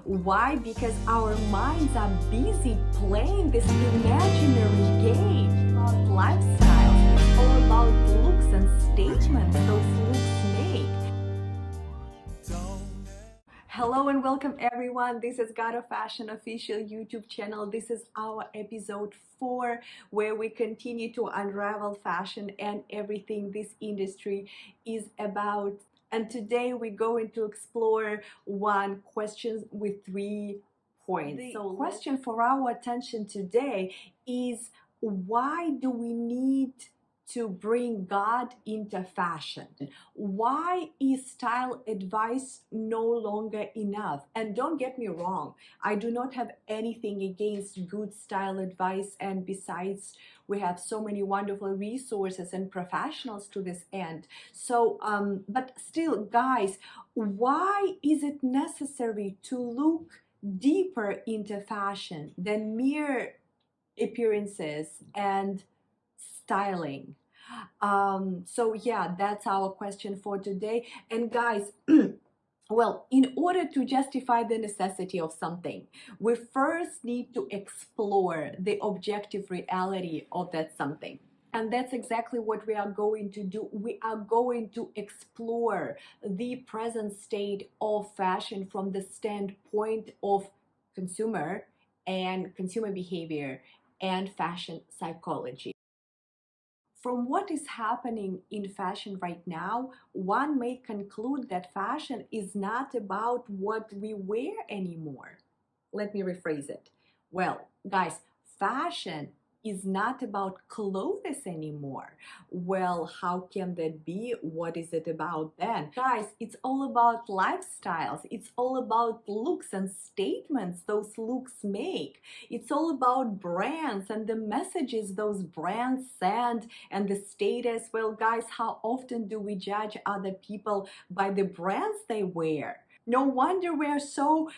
Why? Because our minds are busy playing this imaginary game about lifestyles. It's all about looks and statements those looks make. Hello and welcome everyone. This is Faith+Fashion official YouTube channel. This is our episode 4 where we continue to unravel fashion and everything this industry is about. And today we're going to explore one question with 3 points. So the question for our attention today is, why do we need to bring God into fashion? Why is style advice no longer enough? And don't get me wrong, I do not have anything against good style advice, and besides, we have so many wonderful resources and professionals to this end. So but still, guys, why is it necessary to look deeper into fashion than mere appearances and styling? So yeah, that's our question for today. And guys, well, in order to justify the necessity of something, we first need to explore the objective reality of that something. And that's exactly what we are going to do. We are going to explore the present state of fashion from the standpoint of consumer and consumer behavior and fashion psychology. From what is happening in fashion right now, one may conclude that fashion is not about what we wear anymore. Let me rephrase it. Well, guys, fashion is not about clothes anymore. Well, how can that be? What is it about then? Guys, it's all about lifestyles. It's all about looks and statements those looks make. It's all about brands and the messages those brands send and the status. Well, guys, how often do we judge other people by the brands they wear? No wonder we're so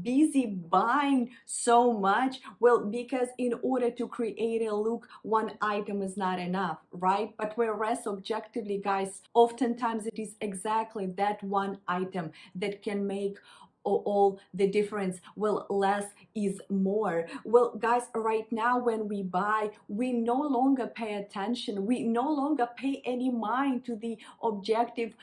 busy buying so much. Well, because in order to create a look, one item is not enough, right? But whereas objectively, guys, oftentimes it is exactly that one item that can make all the difference. Well, less is more. Well, guys, right now when we buy, we no longer pay attention, we no longer pay any mind to the objective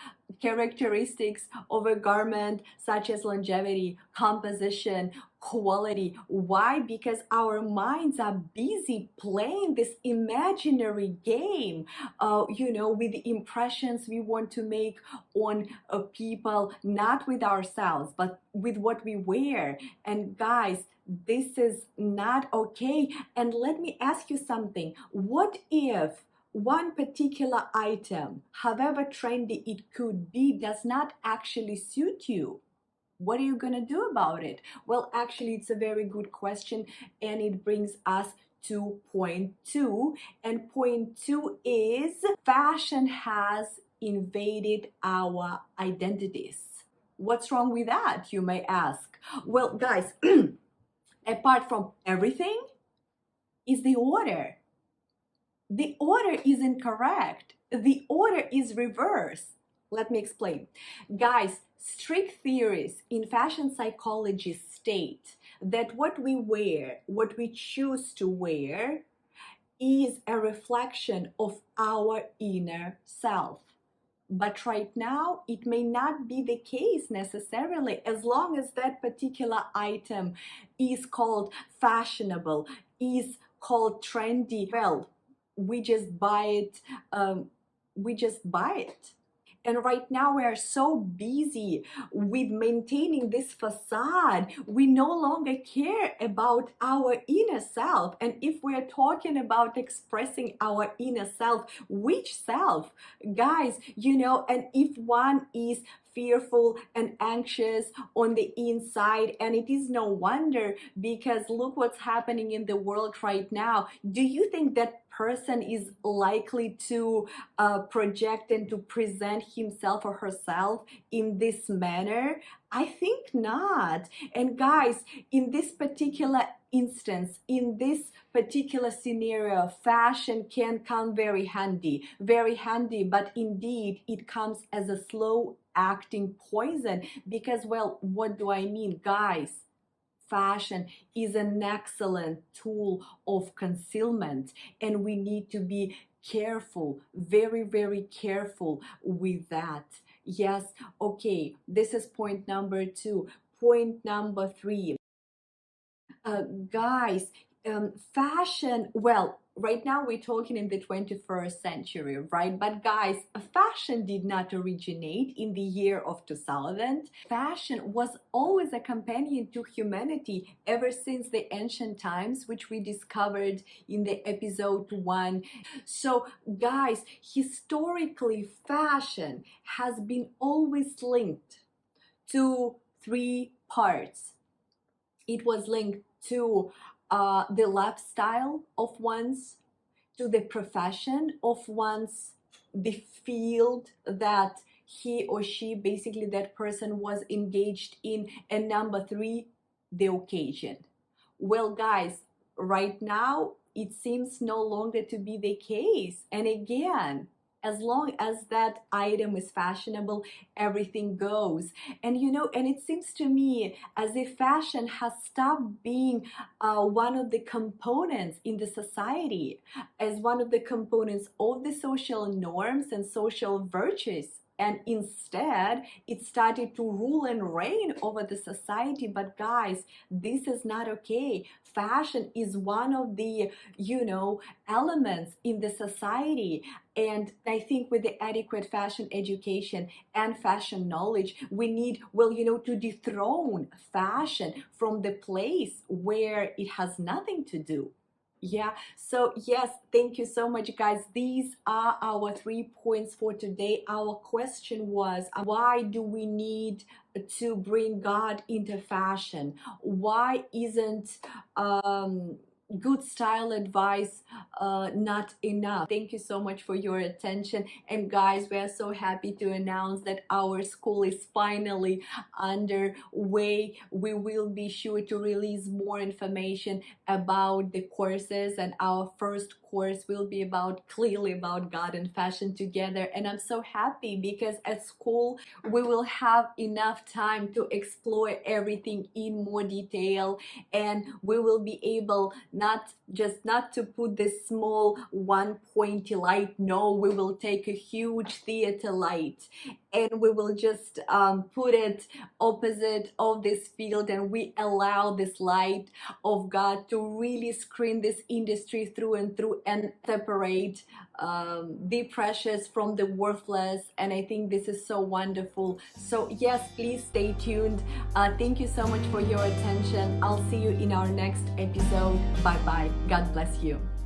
characteristics of a garment, such as longevity, composition, quality. Why? Because our minds are busy playing this imaginary game, with the impressions we want to make on people, not with ourselves, but with what we wear. And guys, this is not okay. And let me ask you something. What if one particular item, however trendy it could be, does not actually suit you? What are you going to do about it? Well, actually, it's a very good question, and it brings us to point 2. And point 2 is, fashion has invaded our identities. What's wrong with that, you may ask? Well, guys, apart from everything, is the order. The order is incorrect. The order is reversed. Let me explain. Guys, strict theories in fashion psychology state that what we wear, what we choose to wear, is a reflection of our inner self. But right now, it may not be the case necessarily, as long as that particular item is called fashionable, is called trendy. Well, we just buy it. And right now we are so busy with maintaining this facade, we no longer care about our inner self. And if we're talking about expressing our inner self, which self? Guys, and if one is fearful and anxious on the inside, and it is no wonder, because look what's happening in the world right now. Do you think that person is likely to project and to present himself or herself in this manner? I think not. And guys, in this particular instance, in this particular scenario, fashion can come very handy, but indeed it comes as a slow acting poison. Because, well, what do I mean, guys? Fashion is an excellent tool of concealment, and we need to be careful, very, very careful with that. Yes, okay, this is point number 2. Point number 3, guys, fashion, well, right now we're talking in the 21st century, right? But guys, fashion did not originate in the year of 2000. Fashion was always a companion to humanity ever since the ancient times, which we discovered in the episode 1. So guys, historically, fashion has been always linked to 3 parts. It was linked to the lifestyle of one's, to the profession of one's, the field that he or she, basically that person, was engaged in, and number 3, the occasion. Well, guys, right now it seems no longer to be the case. And again, as long as that item is fashionable, everything goes. And and it seems to me as if fashion has stopped being one of the components in the society, as one of the components of the social norms and social virtues. And instead, it started to rule and reign over the society. But guys, this is not okay. Fashion is one of the, elements in the society. And I think with the adequate fashion education and fashion knowledge, we need, to dethrone fashion from the place where it has nothing to do. Yeah, so yes, thank you so much, guys. These are our 3 points for today. Our question was, why do we need to bring God into fashion? Why isn't good style advice not enough? Thank you so much for your attention. And guys, we are so happy to announce that our school is finally underway. We will be sure to release more information about the courses, and our first course will be clearly about God and fashion together. And I'm so happy because at school we will have enough time to explore everything in more detail, and we will be able not to put this small one pointy light. No, we will take a huge theater light and we will just put it opposite of this field, and we allow this light of God to really screen this industry through and through and separate the precious from the worthless. And I think this is so wonderful. So yes, please stay tuned. Thank you so much for your attention. I'll see you in our next episode. Bye bye. God bless you.